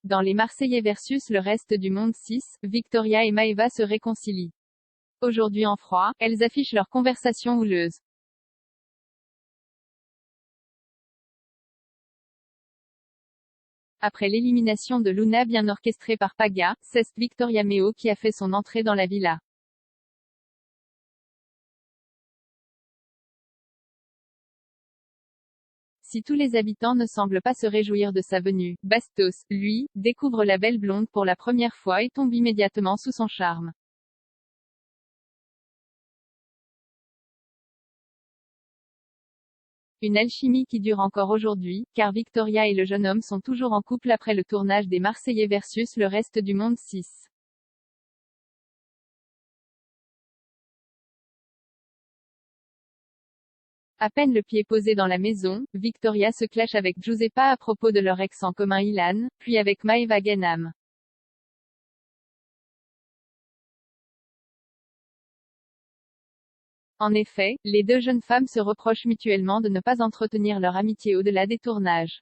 Dans les Marseillais versus le reste du monde 6, Victoria et Maëva se réconcilient. Aujourd'hui en froid, elles affichent leur conversation houleuse. Après l'élimination de Luna bien orchestrée par Paga, c'est Victoria Meo qui a fait son entrée dans la villa. Si tous les habitants ne semblent pas se réjouir de sa venue, Bastos, lui, découvre la belle blonde pour la première fois et tombe immédiatement sous son charme. Une alchimie qui dure encore aujourd'hui, car Victoria et le jeune homme sont toujours en couple après le tournage des Marseillais versus le reste du monde 6. À peine le pied posé dans la maison, Victoria se clash avec Giuseppa à propos de leur ex en commun Ilan, puis avec Maëva Ganam. En effet, les deux jeunes femmes se reprochent mutuellement de ne pas entretenir leur amitié au-delà des tournages.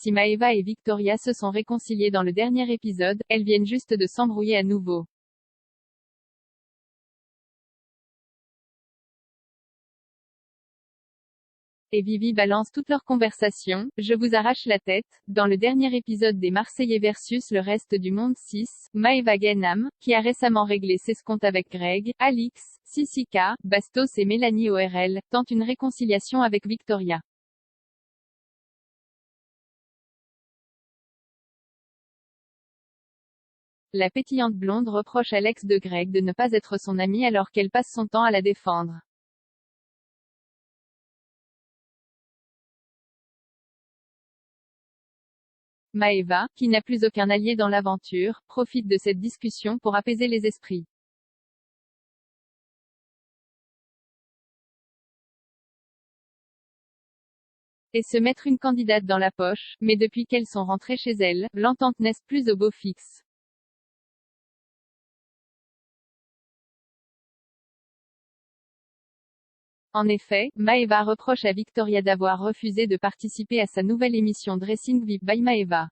Si Maëva et Victoria se sont réconciliées dans le dernier épisode, elles viennent juste de s'embrouiller à nouveau. Et Vivi balance toute leur conversation, je vous arrache la tête. Dans le dernier épisode des Marseillais versus le reste du monde 6, Maëva Ganam, qui a récemment réglé ses comptes avec Greg, Alix, Sissika, Bastos et Mélanie ORL, tente une réconciliation avec Victoria. La pétillante blonde reproche à l'ex de Greg de ne pas être son amie alors qu'elle passe son temps à la défendre. Maëva, qui n'a plus aucun allié dans l'aventure, profite de cette discussion pour apaiser les esprits. Et se mettre une candidate dans la poche, mais depuis qu'elles sont rentrées chez elles, l'entente n'est plus au beau fixe. En effet, Maëva reproche à Victoria d'avoir refusé de participer à sa nouvelle émission Dressing VIP by Maëva.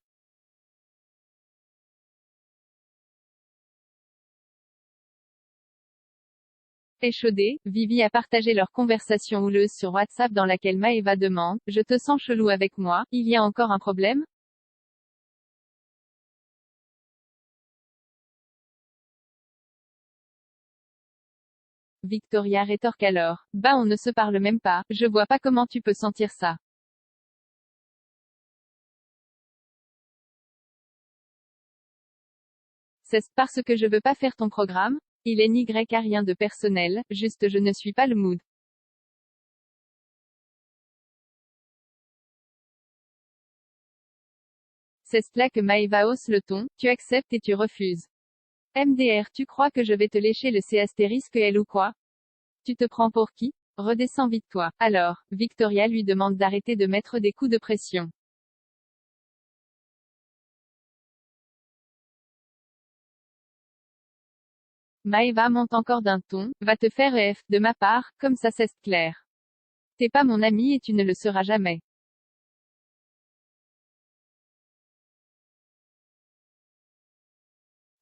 Échaudée, Vivi a partagé leur conversation houleuse sur WhatsApp dans laquelle Maëva demande « Je te sens chelou avec moi, il y a encore un problème ?» Victoria rétorque alors « Bah on ne se parle même pas, je vois pas comment tu peux sentir ça. » C'est parce que je veux pas faire ton programme? Il est n'y a rien de personnel, juste je ne suis pas le mood. C'est là que Maëva hausse le ton, tu acceptes et tu refuses. MDR, tu crois que je vais te lécher le C astérisque elle ou quoi? Tu te prends pour qui? Redescends vite toi. Alors, Victoria lui demande d'arrêter de mettre des coups de pression. Maëva monte encore d'un ton, va te faire F, de ma part, comme ça c'est clair. T'es pas mon ami et tu ne le seras jamais.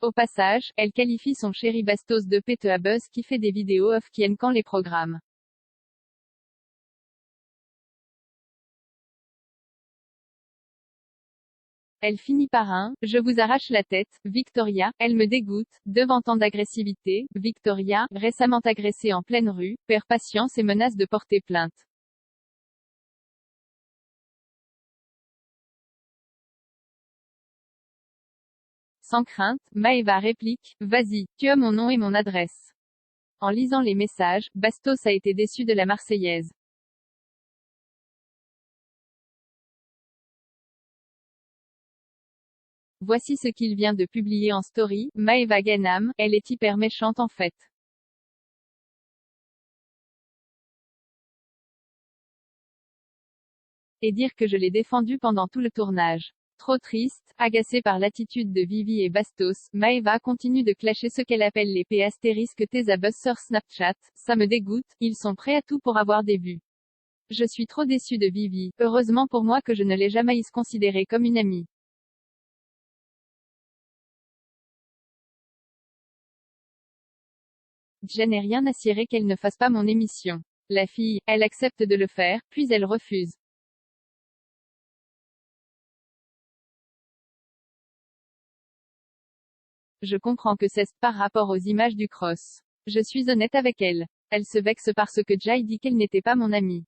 Au passage, elle qualifie son chéri Bastos de pète à buzz qui fait des vidéos off qui quand les programmes. Elle finit par un « Je vous arrache la tête, Victoria, elle me dégoûte », devant tant d'agressivité, Victoria, récemment agressée en pleine rue, perd patience et menace de porter plainte. Sans crainte, Maëva réplique « Vas-y, tu as mon nom et mon adresse ». En lisant les messages, Bastos a été déçu de la Marseillaise. Voici ce qu'il vient de publier en story, Maëva Ganam, elle est hyper méchante en fait. Et dire que je l'ai défendu pendant tout le tournage. Trop triste, agacée par l'attitude de Vivi et Bastos, Maëva continue de clasher ce qu'elle appelle les P***T à buzz sur Snapchat, ça me dégoûte, ils sont prêts à tout pour avoir des vues. Je suis trop déçue de Vivi. Heureusement pour moi que je ne l'ai jamais considérée comme une amie. Jen n'est rien à cirer qu'elle ne fasse pas mon émission. La fille, elle accepte de le faire, puis elle refuse. Je comprends que c'est par rapport aux images du cross. Je suis honnête avec elle. Elle se vexe parce que Jai dit qu'elle n'était pas mon amie.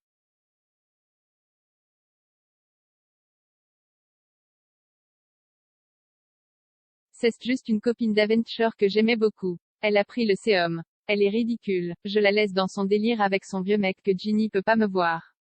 C'est juste une copine d'Aventure que j'aimais beaucoup. Elle a pris le séum. Elle est ridicule. Je la laisse dans son délire avec son vieux mec que Ginny peut pas me voir.